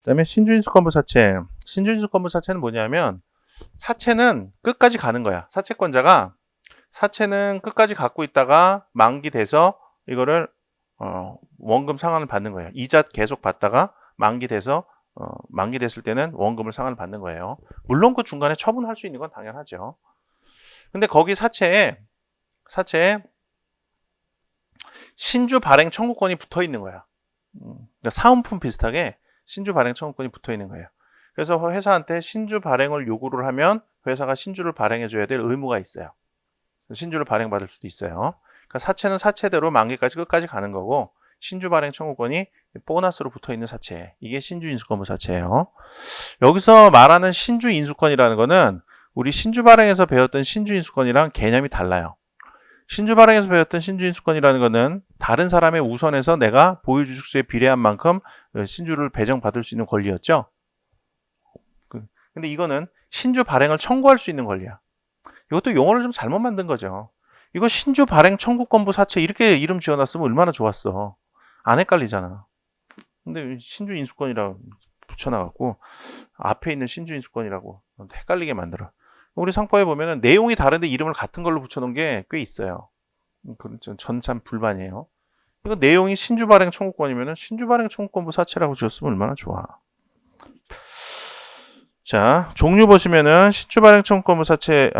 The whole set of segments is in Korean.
그다음에 신주인수권부 사채. 신주인수권부 사채는 뭐냐면 사채는 끝까지 가는 거야. 사채권자가 사채는 끝까지 갖고 있다가 만기돼서 이거를 원금 상환을 받는 거예요. 이자 계속 받다가 만기돼서 만기됐을 때는 원금을 상환을 받는 거예요. 물론 그 중간에 처분할 수 있는 건 당연하죠. 근데 거기 사채에 신주 발행 청구권이 붙어 있는 거야. 그러니까 사은품 비슷하게 신주 발행 청구권이 붙어 있는 거예요. 그래서 회사한테 신주 발행을 요구를 하면 회사가 신주를 발행해 줘야 될 의무가 있어요. 신주를 발행받을 수도 있어요. 그러니까 사채는 사채대로 만기까지 끝까지 가는 거고 신주 발행 청구권이 보너스로 붙어 있는 사채. 이게 신주 인수권부 사채예요. 여기서 말하는 신주 인수권이라는 거는 우리 신주 발행에서 배웠던 신주 인수권이랑 개념이 달라요. 신주 발행에서 배웠던 신주 인수권이라는 거는 다른 사람의 우선에서 내가 보유주식수에 비례한 만큼 신주를 배정받을 수 있는 권리였죠. 근데 이거는 신주 발행을 청구할 수 있는 권리야. 이것도 용어를 좀 잘못 만든 거죠. 이거 신주 발행 청구권부 사채 이렇게 이름 지어놨으면 얼마나 좋았어. 안 헷갈리잖아. 근데 신주 인수권이라고 붙여놔갖고 앞에 있는 신주 인수권이라고 헷갈리게 만들어. 우리 상법에 보면은 내용이 다른데 이름을 같은 걸로 붙여놓은 게 꽤 있어요. 전 참 불만이에요. 이거 내용이 신주 발행 청구권이면은 신주 발행 청구권부 사채라고 지었으면 얼마나 좋아. 자, 종류 보시면은 신주 발행 청구권부 사채,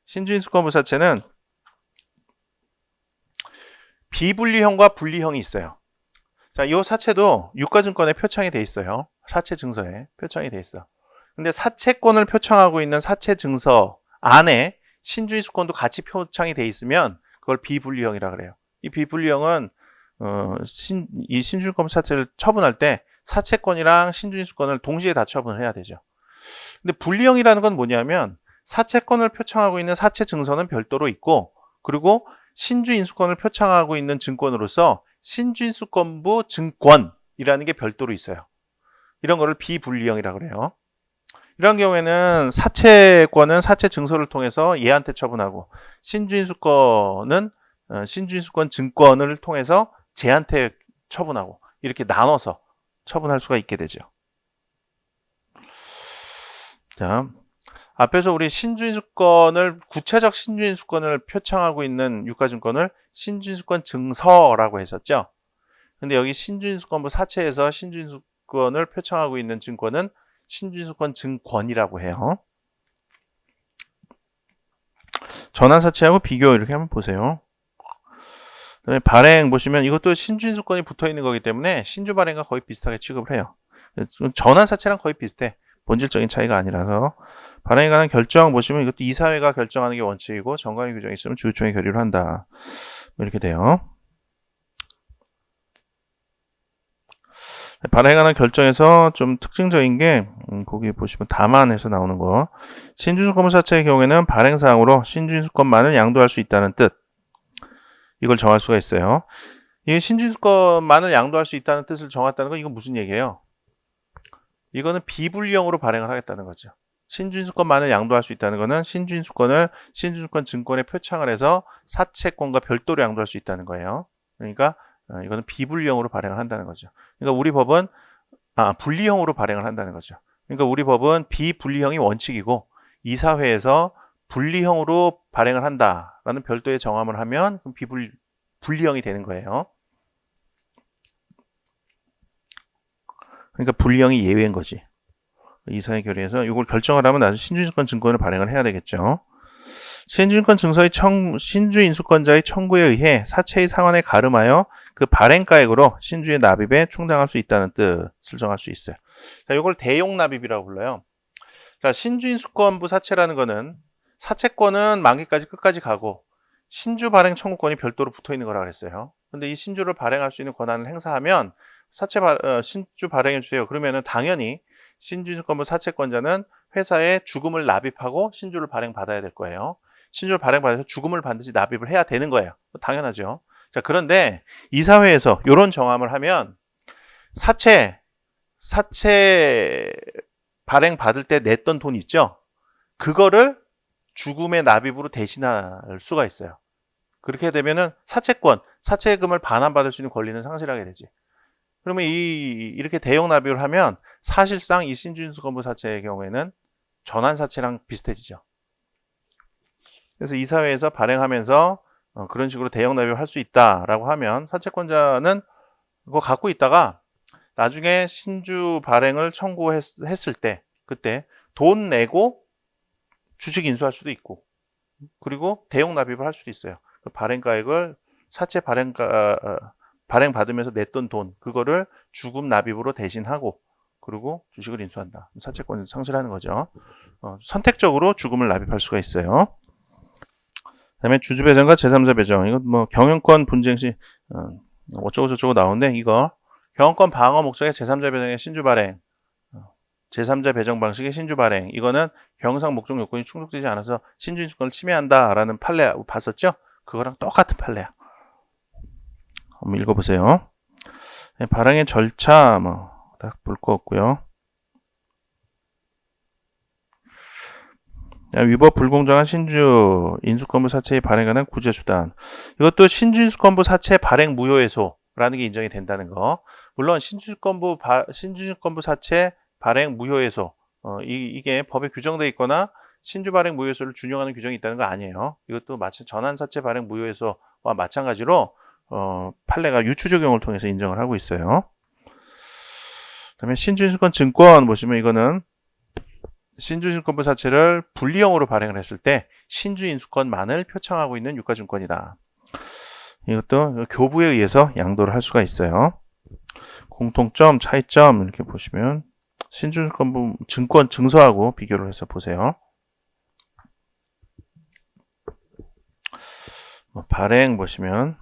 신주 인수권부 사채는 비분리형과 분리형이 있어요. 자, 이 사채도 유가증권에 표창이 돼 있어요. 사채 증서에 표창이 돼 있어. 근데 사채권을 표창하고 있는 사채 증서 안에 신주 인수권도 같이 표창이 돼 있으면 그걸 비분리형이라 그래요. 이 비분리형은 이 신주 인수권 사채를 처분할 때 사채권이랑 신주 인수권을 동시에 다 처분을 해야 되죠. 근데 분리형이라는 건 뭐냐면 사채권을 표창하고 있는 사채 증서는 별도로 있고 그리고 신주 인수권을 표창하고 있는 증권으로서 신주 인수권부 증권이라는 게 별도로 있어요. 이런 거를 비분리형이라고 그래요. 이런 경우에는 사채권은 사채 증서를 통해서 얘한테 처분하고 신주 인수권은 신주 인수권 증권을 통해서 쟤한테 처분하고 이렇게 나눠서 처분할 수가 있게 되죠. 자, 앞에서 우리 신주인수권을 구체적 신주인수권을 표창하고 있는 유가증권을 신주인수권 증서라고 했었죠. 근데 여기 신주인수권부 사채에서 신주인수권을 표창하고 있는 증권은 신주인수권 증권이라고 해요. 전환사채하고 비교 이렇게 한번 보세요. 발행 보시면 이것도 신주인수권이 붙어 있는 거기 때문에 신주 발행과 거의 비슷하게 취급을 해요. 전환사채랑 거의 비슷해. 본질적인 차이가 아니라서. 발행에 관한 결정 보시면 이것도 이사회가 결정하는 게 원칙이고 정관위 규정이 있으면 주주총회 결의를 한다. 이렇게 돼요. 발행에 관한 결정에서 좀 특징적인 게 거기 보시면 다만에서 나오는 거. 신주인수권부사채의 경우에는 발행사항으로 신주인수권만을 양도할 수 있다는 뜻. 이걸 정할 수가 있어요. 이 신주인수권만을 양도할 수 있다는 뜻을 정했다는 건 이건 무슨 얘기예요? 이거는 비분리형으로 발행을 하겠다는 거죠. 신주인수권만을 양도할 수 있다는 것은 신주인수권을 신주인수권 증권에 표창을 해서 사채권과 별도로 양도할 수 있다는 거예요. 그러니까 이거는 비분리형으로 발행을 한다는 거죠. 그러니까 우리 법은 분리형으로 발행을 한다는 거죠. 그러니까 우리 법은 비분리형이 원칙이고 이사회에서 분리형으로 발행을 한다라는 별도의 정함을 하면 분리형이 되는 거예요. 그러니까 분리형이 예외인 거지. 이사회 결의에서 이걸 결정을 하면 나중에 신주인수권 증권을 발행을 해야 되겠죠. 신주인권 증서의 신주인수권자의 청구에 의해 사채의 상환에 가름하여 그 발행가액으로 신주의 납입에 충당할 수 있다는 뜻을 정할 수 있어요. 자, 이걸 대용납입이라고 불러요. 자, 신주인수권부 사채라는 거는 사채권은 만기까지 끝까지 가고 신주 발행 청구권이 별도로 붙어 있는 거라고 했어요. 근데 이 신주를 발행할 수 있는 권한을 행사하면 신주 발행해 주세요. 그러면은 당연히 신주인수권부 사채권자는 회사에 주금을 납입하고 신주를 발행받아야 될 거예요. 신주를 발행받아서 주금을 반드시 납입을 해야 되는 거예요. 당연하죠. 자, 그런데 이사회에서 이런 정함을 하면 사채 발행받을 때 냈던 돈 있죠? 그거를 주금의 납입으로 대신할 수가 있어요. 그렇게 되면은 사채금을 반환받을 수 있는 권리는 상실하게 되지. 그러면 이렇게 대용 납입을 하면 사실상 이 신주인수권부 사채의 경우에는 전환사채랑 비슷해지죠. 그래서 이사회에서 발행하면서 그런 식으로 대형 납입을 할 수 있다라고 하면 사채권자는 그거 갖고 있다가 나중에 신주 발행을 청구했을 때 그때 돈 내고 주식 인수할 수도 있고 그리고 대형 납입을 할 수도 있어요. 그 발행가액을 사채 발행 받으면서 냈던 돈 그거를 주금 납입으로 대신하고 그리고 주식을 인수한다. 사채권을 상실하는 거죠. 선택적으로 주금을 납입할 수가 있어요. 그다음에 주주 배정과 제3자 배정. 이건 뭐 경영권 분쟁 시 어쩌고 저쩌고 나오는데 이거 경영권 방어 목적의 제3자 배정의 신주 발행, 제3자 배정 방식의 신주 발행. 이거는 경영상 목적 요건이 충족되지 않아서 신주 인수권을 침해한다라는 판례 봤었죠? 그거랑 똑같은 판례야. 한번 읽어보세요. 발행의 절차 뭐 딱 볼 거 없고요. 위법 불공정한 신주 인수권부 사채의 발행에 관한 구제수단. 이것도 신주 인수권부 사채 발행 무효해소라는 게 인정이 된다는 거. 물론 신주 인수권부 사채 발행 무효해소 이게 법에 규정되어 있거나 신주 발행 무효해소를 준용하는 규정이 있다는 거 아니에요. 이것도 마치 전환 사채 발행 무효해소와 마찬가지로 판례가 유추 적용을 통해서 인정을 하고 있어요. 그다음에 신주 인수권 증권 보시면 이거는 신주인수권부 사채를 분리형으로 발행을 했을 때 신주인수권만을 표창하고 있는 유가증권이다. 이것도 교부에 의해서 양도를 할 수가 있어요. 공통점, 차이점 이렇게 보시면 신주인수권부 증권 증서하고 비교를 해서 보세요. 발행 보시면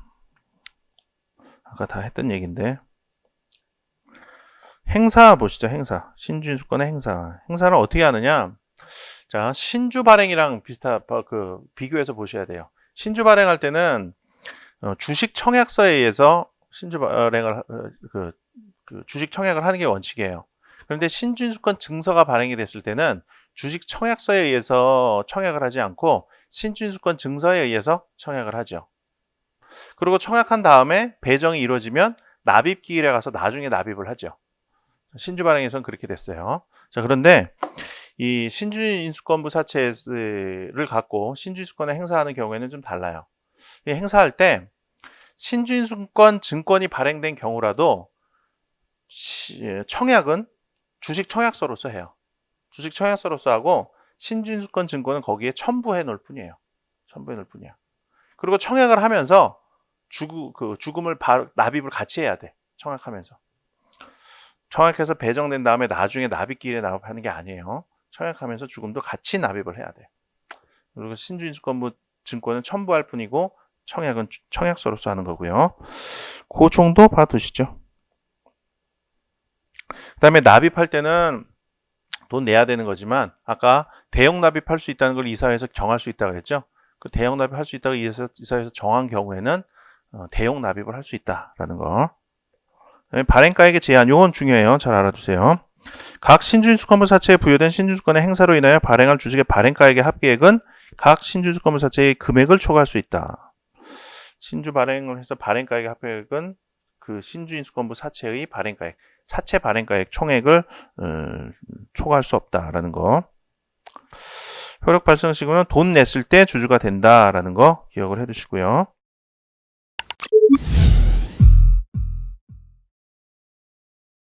아까 다 했던 얘기인데 행사 보시죠. 행사. 신주인수권의 행사. 행사를 어떻게 하느냐? 자, 신주 발행이랑 비교해서 보셔야 돼요. 신주 발행할 때는 주식 청약서에 의해서 신주 발행을 주식 청약을 하는 게 원칙이에요. 그런데 신주인수권 증서가 발행이 됐을 때는 주식 청약서에 의해서 청약을 하지 않고 신주인수권 증서에 의해서 청약을 하죠. 그리고 청약한 다음에 배정이 이루어지면 납입기일에 가서 나중에 납입을 하죠. 신주 발행에서는 그렇게 됐어요. 자, 그런데 이 신주인수권부 사채를 갖고 신주인수권을 행사하는 경우에는 좀 달라요. 이 행사할 때 신주인수권 증권이 발행된 경우라도 청약은 주식 청약서로서 해요. 주식 청약서로서 하고 신주인수권 증권은 거기에 첨부해 놓을 뿐이에요. 첨부해 놓을 뿐이야. 그리고 청약을 하면서 주금을 납입을 같이 해야 돼. 청약하면서. 청약해서 배정된 다음에 나중에 납입기일에 납입하는 게 아니에요. 청약하면서 주금도 같이 납입을 해야 돼. 그리고 신주인수권부 증권은 첨부할 뿐이고 청약은 청약서로서 하는 거고요. 그 정도 봐두시죠. 그 다음에 납입할 때는 돈 내야 되는 거지만 아까 대형 납입할 수 있다는 걸 이사회에서 정할 수 있다고 그랬죠. 그 대형 납입할 수 있다고 이사회에서 정한 경우에는 대형 납입을 할 수 있다라는 거. 발행가액의 제한, 요건 중요해요. 잘 알아두세요. 각 신주인수권부 사채에 부여된 신주인수권의 행사로 인하여 발행할 주식의 발행가액의 합계액은 각 신주인수권부 사채의 금액을 초과할 수 있다. 신주 발행을 해서 발행가액의 합계액은 그 신주인수권부 사채의 발행가액, 사채 발행가액 총액을 초과할 수 없다라는 거. 효력 발생 시기는 돈 냈을 때 주주가 된다라는 거 기억을 해두시고요.